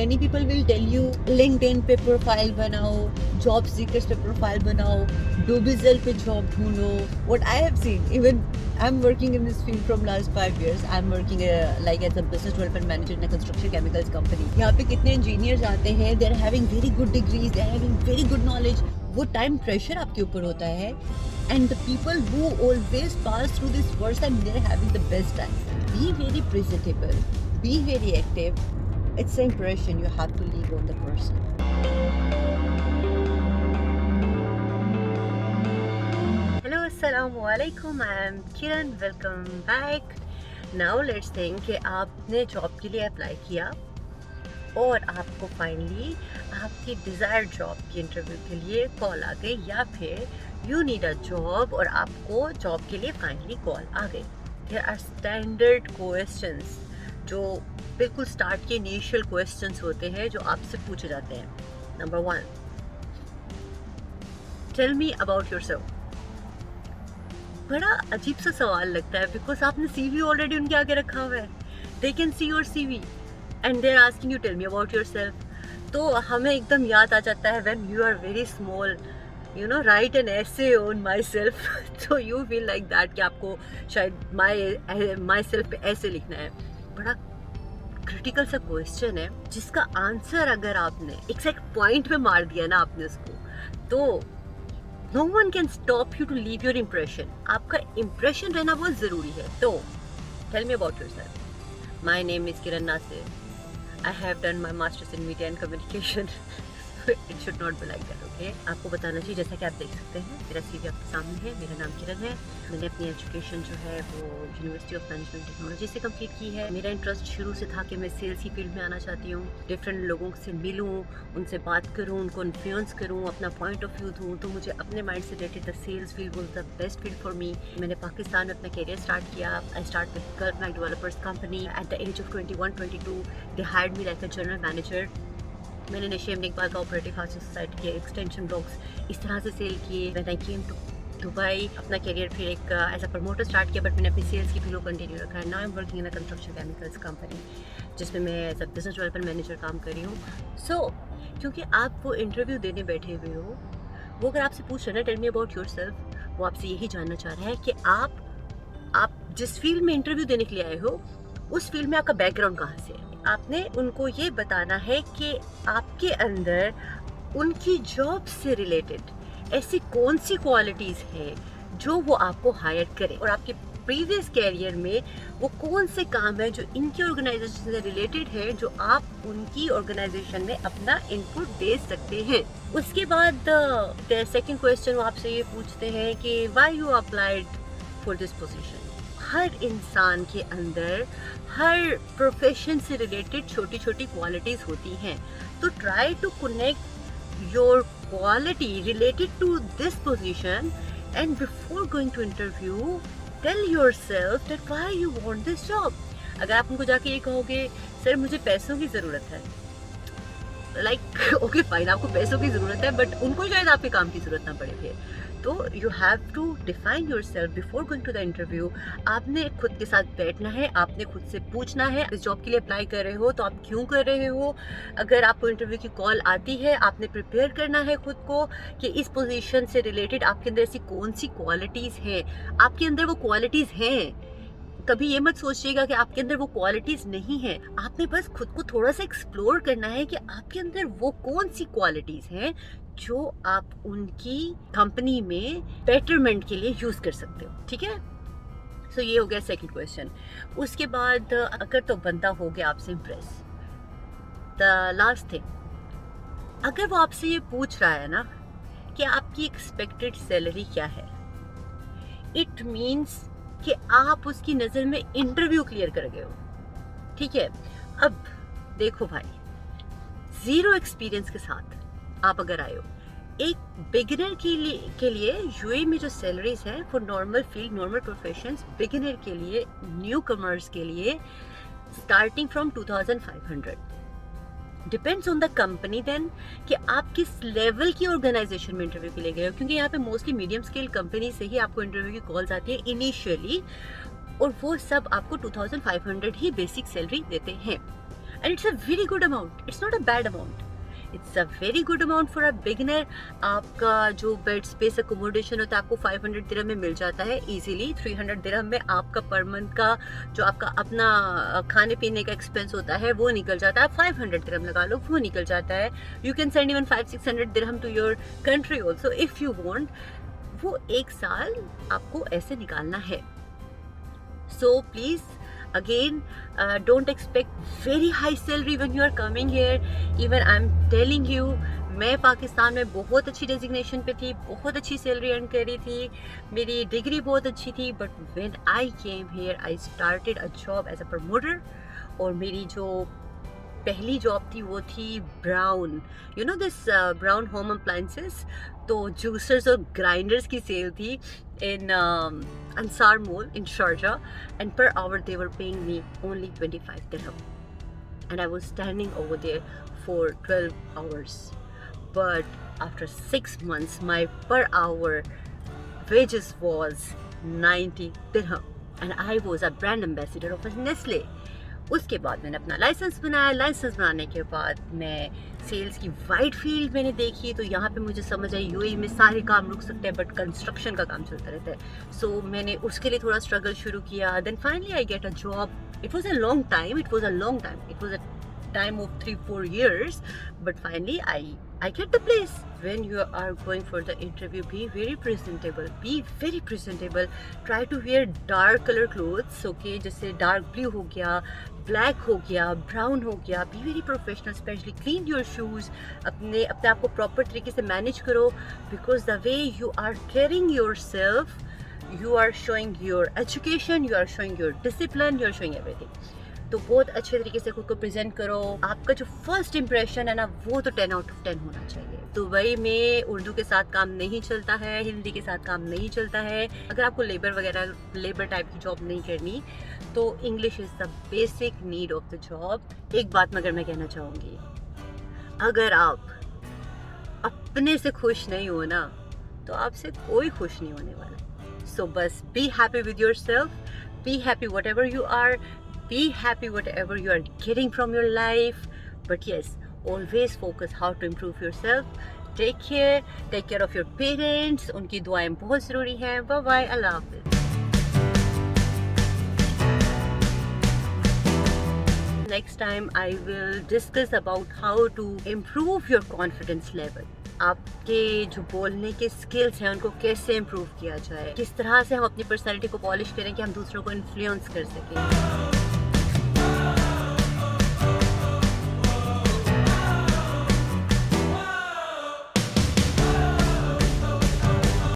many people will tell you LinkedIn पे profile बनाओ, job seekers पे प्रोफाइल बनाओ, डोबिजल पे जॉब ढूंढो. What I have seen, even I'm working in this field from last 5 years. I'm working like as a business development manager in a construction chemicals company. यहाँ पे कितने engineers आते हैं, they're having very good degrees, they're having very good knowledge. वो time pressure आपके ऊपर होता है. And the people who always pass through this worst time, they're having the best time. Be very presentable, be very active. It's the impression you have to leave on the person. Hello, assalamu alaikum. I am Kiran. Welcome back. Now let's think कि आपने job के लिए apply किया और आपको finally आपकी desired job की interview के लिए कॉल आ गई, या फिर यू नीड अ जॉब और आपको जॉब के लिए फाइनली कॉल आ गई. देयर आर स्टैंडर्ड क्वेश्चंस जो बिल्कुल स्टार्ट के इनिशियल क्वेश्चंस होते हैं जो आपसे पूछे जाते हैं. Number 1, tell me about yourself. बड़ा अजीब सा सवाल लगता है बिकॉज आपने सीवी ऑलरेडी उनके आगे रखा हुआ है. They can see your CV and they are asking you tell me about yourself. तो हमें एकदम याद आ जाता है when you are very small, you know, write an essay on myself. तो यू फील लाइक दैट कि आपको शायद माई सेल्फ पे ऐसे लिखना है. बड़ा क्रिटिकल सा क्वेश्चन है जिसका आंसर अगर आपने एग्जैक्ट पॉइंट पे मार दिया ना आपने उसको, तो no one can stop you to leave your impression. आपका इम्प्रेशन रहना बहुत ज़रूरी है. तो tell me about yourself. My name is Kiran Nasir. I have done my masters in media and communication. It should not be like that, okay? आपको बताना चाहिए, जैसा कि आप देख सकते हैं मेरा CV आपके सामने है. मेरा नाम किरण है. मैंने अपनी एजुकेशन जो है वो यूनिवर्सिटी ऑफ मैनेजमेंट टेक्नोलॉजी से कंप्लीट की है. मेरा इंटरेस्ट शुरू से था कि मैं सेल्स की फील्ड में आना चाहती हूँ. डिफरेंट लोगों से मिलूँ, उनसे बात करूँ, उनको इन्फ्लुएंस करूँ, अपना पॉइंट ऑफ व्यू दूँ. तो मुझे अपने माइंड से related the sales field was the best field for me. मैंने पाकिस्तान में अपना करियर स्टार्ट किया. I start with Gulf Mac developers company. At the age of 21-22 they hired me like a general manager. मैंने नशेम इकबाल का operative house society के extension blocks इस तरह से सेल किए. When I came to Dubai अपना करियर फिर एक एज अ प्रमोटर स्टार्ट किया, बट मैंने अपनी सेल्स की फील्ड को कंटिन्यू रखा है. Now I am working in a construction chemicals company जिसमें मैं as a business development manager काम कर रही हूँ. सो क्योंकि आप वो इंटरव्यू देने बैठे हुए हो, वो अगर आपसे पूछ रहे ना टेल मी अबाउट योरसेल्फ, वो आपसे यही जानना चाह रहा है कि आप जिस फील्ड में इंटरव्यू देने के लिए आए हो उस फील्ड में आपका बैकग्राउंड कहाँ से है. आपने उनको ये बताना है कि आपके अंदर उनकी जॉब से रिलेटेड ऐसी कौन सी क्वालिटीज़ हैं जो वो आपको हायर करें, और आपके प्रीवियस कैरियर में वो कौन से काम है जो इनकी ऑर्गेनाइजेशन से रिलेटेड है जो आप उनकी ऑर्गेनाइजेशन में अपना इनपुट दे सकते हैं. उसके बाद सेकंड क्वेश्चन वो आपसे ये पूछते हैं कि why you applied for this position. हर इंसान के अंदर हर प्रोफेशन से रिलेटेड छोटी छोटी क्वालिटीज़ होती हैं. तो try to connect your quality related to this position, and before going to interview tell yourself that why you want this job. अगर आप उनको जाके ये कहोगे सर मुझे पैसों की ज़रूरत है, लाइक ओके फाइन, आपको पैसों की ज़रूरत है बट उनको शायद आपके काम की ज़रूरत ना पड़े फिर. तो you have to define yourself before going to the interview. आपने खुद के साथ बैठना है, आपने खुद से पूछना है इस जॉब के लिए अप्लाई कर रहे हो तो आप क्यों कर रहे हो. अगर आपको इंटरव्यू की कॉल आती है आपने प्रिपेयर करना है खुद को कि इस पोजीशन से रिलेटेड आपके अंदर ऐसी कौन सी क्वालिटीज़ हैं. आपके अंदर वो क्वालिटीज़ हैं. कभी ये मत सोचिएगा कि आपके अंदर वो क्वालिटीज़ नहीं है. आपने बस खुद को थोड़ा सा एक्सप्लोर करना है कि आपके अंदर वो कौन सी क्वालिटीज़ हैं जो आप उनकी कंपनी में बेटरमेंट के लिए यूज़ कर सकते हो. ठीक है. सो ये हो गया सेकंड क्वेश्चन. उसके बाद अगर तो बंदा हो गया आपसे इम्प्रेस, द लास्ट थिंग, अगर वो आपसे ये पूछ रहा है ना कि आपकी एक्सपेक्टेड सैलरी क्या है, इट मीन्स कि आप उसकी नज़र में इंटरव्यू क्लियर कर गए हो. ठीक है. अब देखो भाई, ज़ीरो एक्सपीरियंस के साथ आप अगर आए हो, एक बिगिनर के लिए यूएई में जो सैलरीज हैं for normal field, normal professions, beginner के लिए, न्यू कमर्स के लिए starting from 2500. Depends on the company then कि आप किस लेवल की ऑर्गेनाइजेशन में इंटरव्यू के लिए गए हो, क्योंकि यहाँ पे मोस्टली मीडियम स्केल कंपनी से ही आपको इंटरव्यू की कॉल्स आती है इनिशियली, और वो सब आपको 2500 ही बेसिक सैलरी देते हैं. And it's a very good amount, it's not a bad amount, it's a very good amount for a beginner. आपका जो बेड स्पेस अकोमोडेशन होता है आपको 500 दिरहम में मिल जाता है इजीली. 300 दिरहम में आपका पर मंथ का जो आपका अपना खाने पीने का एक्सपेंस होता है वो निकल जाता है. 500 दिरहम लगा लो, वो निकल जाता है. यू कैन सेंड इवन 500-600 दिरहम to your country also if you want. वो एक साल आपको ऐसे निकालना है. So please again don't expect very high salary when you are coming here. Even I'm telling you, मैं पाकिस्तान में बहुत अच्छी डेजिग्नेशन पे थी, बहुत अच्छी सैलरी अर्न करी थी, मेरी डिग्री बहुत अच्छी थी. But when I came here I started a job as a promoter. और मेरी जो पहली जॉब थी वो थी Brown, you know this Brown home appliances. तो जूसर्स और ग्राइंडर्स की सेल थी in Ansar Mall in Sharjah, and per hour they were paying me only 25 dirham, and I was standing over there for 12 hours. But after 6 months my per hour wages was 90 dirham, and I was a brand ambassador of Nestle. उसके बाद मैंने अपना licence बनाया. Licence बनाने के बाद मैं sales की वाइड फील्ड मैंने देखी. तो यहाँ पे मुझे समझ आई यूएई में सारे काम रुक सकते हैं बट कंस्ट्रक्शन का काम चलता रहता है. सो मैंने उसके लिए थोड़ा स्ट्रगल शुरू किया. Then finally I get a job. It was a long time, it was a time of 3-4 years, but finally I get the place. When you are going for the interview, be very presentable. Try to wear dark color clothes, okay, जैसे dark blue हो गया, black हो गया, brown हो गया. Be very professional, especially clean your shoes. अपने आप को proper तरीके से manage करो, because the way you are carrying yourself, you are showing your education, you are showing your discipline, you are showing everything. तो बहुत अच्छे तरीके से खुद को प्रेजेंट करो. आपका जो फर्स्ट इंप्रेशन है ना वो तो 10 आउट ऑफ 10 होना चाहिए. दुबई में उर्दू के साथ काम नहीं चलता है, हिंदी के साथ काम नहीं चलता है. अगर आपको लेबर टाइप की जॉब नहीं करनी तो English is the basic need of the job. एक बात मगर मैं कहना चाहूँगी, अगर आप अपने से खुश नहीं हो ना तो आपसे कोई खुश नहीं होने वाला. सो बस be happy with yourself, be happy whatever you are, be happy whatever you are getting from your life. But yes, always focus how to improve yourself. Take care of your parents. उनकी दुआएं बहुत ज़रूरी हैं. Bye bye, Allah Hafiz. Next time I will discuss about how to improve your confidence level. आपके जो बोलने के skills हैं उनको कैसे इम्प्रूव किया जाए, किस तरह से हम अपनी पर्सनैलिटी को पॉलिश करें कि हम दूसरों को इन्फ्लुएंस कर सकें.